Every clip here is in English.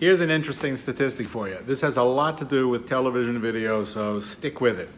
Here's an interesting statistic for you. This has a lot to do with television video, so stick with it.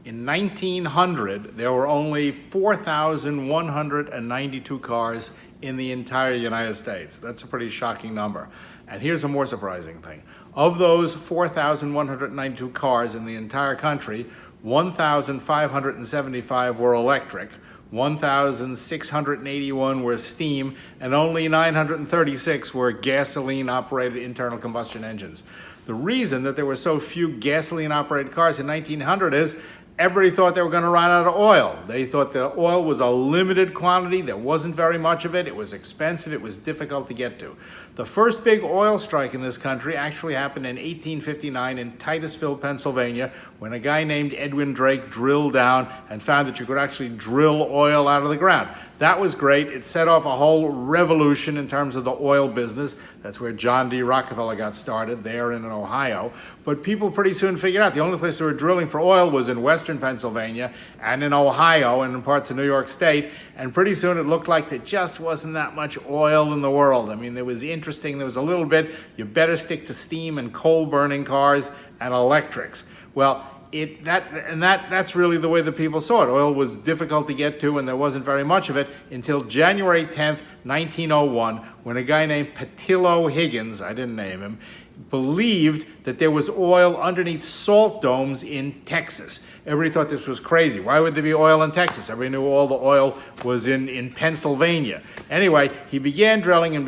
In 1900, there were only 4,192 cars in the entire United States. That's a pretty shocking number. And here's a more surprising thing. Of those 4,192 cars in the entire country, 1,575 were electric, 1,681 were steam, and only 936 were gasoline-operated internal combustion engines. The reason that there were so few gasoline-operated cars in 1900 is everybody thought they were going to run out of oil. They thought the oil was a limited quantity. There wasn't very much of it. It was expensive. It was difficult to get to. The first big oil strike in this country actually happened in 1859 in Titusville, Pennsylvania, when a guy named Edwin Drake drilled down and found that you could actually drill oil out of the ground. That was great. It set off a whole revolution in terms of the oil business. That's where John D. Rockefeller got started, there in Ohio. But people pretty soon figured out the only place they were drilling for oil was in western Pennsylvania and in Ohio and in parts of New York State. And pretty soon it looked like there just wasn't that much oil in the world. I mean, there was interesting, there was a little bit. You better stick to steam and coal-burning cars and electrics. Well, that's really the way the people saw it. Oil was difficult to get to, and there wasn't very much of it until January 10th, 1901, when a guy named Petroleum Higgins, I didn't name him, believed that there was oil underneath salt domes in Texas. Everybody thought this was crazy. Why would there be oil in Texas? Everybody knew all the oil was in Pennsylvania. Anyway, he began drilling and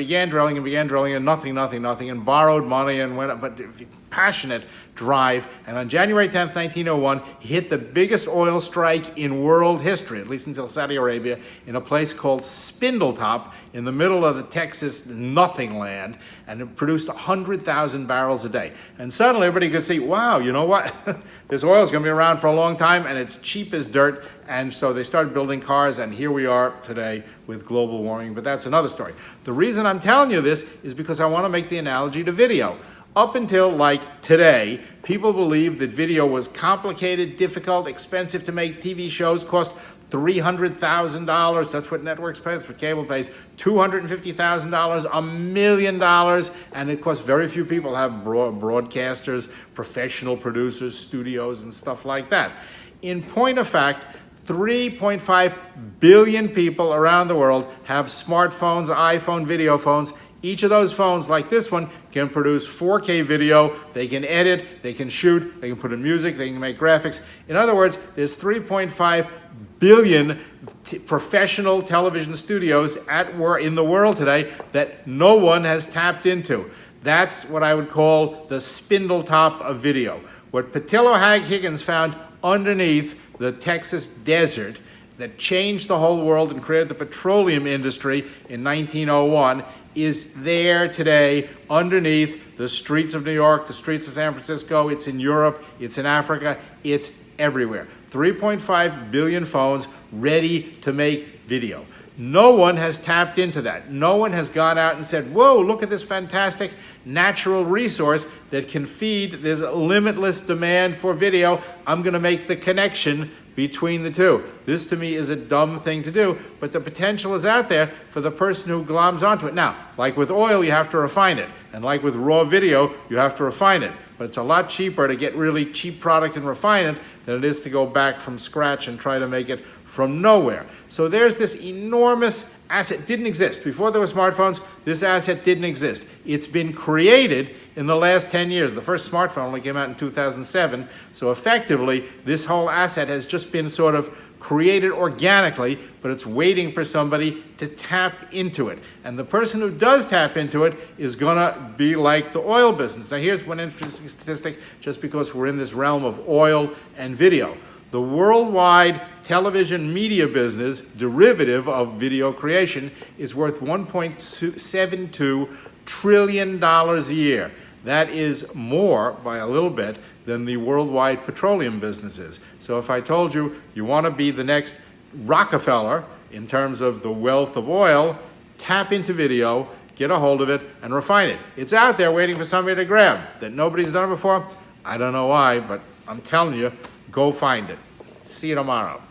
nothing, and borrowed money and went up, but passionate drive. And on January 10th, 1901, he hit the biggest oil strike in world history, at least until Saudi Arabia, in a place called Spindletop in the middle of the Texas nothing land, and it produced 100,000 barrels a day. And suddenly everybody could see, wow, you know what? This oil is going to be around for a long time, and it's cheap as dirt. And so they started building cars, and here we are today with global warming. But that's another story. The reason I'm telling you this is because I want to make the analogy to video. Up until like today, people believed that video was complicated, difficult, expensive to make. TV shows cost $300,000. That's what networks pay. That's what cable pays. $250,000, $1 million, and of course, very few people have broadcasters, professional producers, studios, and stuff like that. In point of fact, 3.5 billion people around the world have smartphones, iPhone, video phones. Each of those phones, like this one, can produce 4K video. They can edit, they can shoot, they can put in music, they can make graphics. In other words, there's 3.5 billion professional television studios in the world today that no one has tapped into. That's what I would call the Spindletop of video. What Petroleum Higgins found underneath the Texas desert that changed the whole world and created the petroleum industry in 1901 is there today underneath the streets of New York, the streets of San Francisco. It's in Europe, it's in Africa, it's everywhere. 3.5 billion phones ready to make video. No one has tapped into that. No one has gone out and said, whoa, look at this fantastic natural resource that can feed this limitless demand for video. I'm going to make the connection between the two. This to me is a dumb thing to do, but the potential is out there for the person who gloms onto it. Now, like with oil, you have to refine it, and like with raw video, you have to refine it. But it's a lot cheaper to get really cheap product and refine it than it is to go back from scratch and try to make it from nowhere. So there's this enormous asset. Didn't exist. Before there were smartphones, this asset didn't exist. It's been created in the last 10 years. The first smartphone only came out in 2007. So effectively, this whole asset has just been sort of created organically, but it's waiting for somebody to tap into it. And the person who does tap into it is gonna be like the oil business. Now here's one interesting statistic, just because we're in this realm of oil and video. The worldwide television media business, derivative of video creation, is worth $1.72 trillion a year. That is more, by a little bit, than the worldwide petroleum business is. So if I told you you want to be the next Rockefeller in terms of the wealth of oil, tap into video, get a hold of it, and refine it. It's out there waiting for somebody to grab. That nobody's done it before? I don't know why, but I'm telling you, go find it. See you tomorrow.